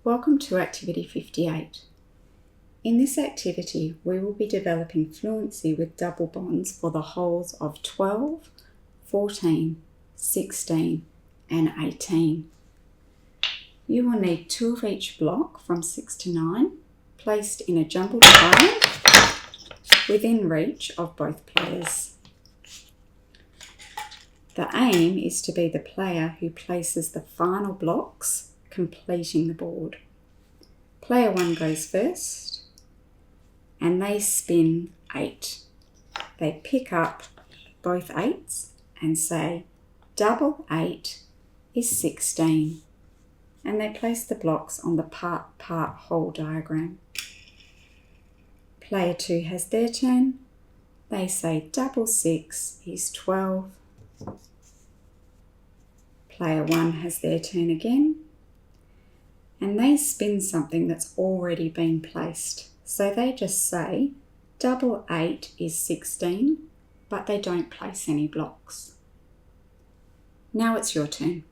Welcome to Activity 58. In this activity, we will be developing fluency with double bonds for the holes of 12, 14, 16 and 18. You will need 2 of each block from 6 to 9 placed in a jumbled pile within reach of both players. The aim is to be the player who places the final blocks, completing the board. Player 1 goes first and they spin 8. They pick up both 8s and say double 8 is 16, and they place the blocks on the part hole diagram. Player 2 has their turn. They say double 6 is 12. Player 1 has their turn again, and they spin something that's already been placed. So they just say double 8 is 16, but they don't place any blocks. Now it's your turn.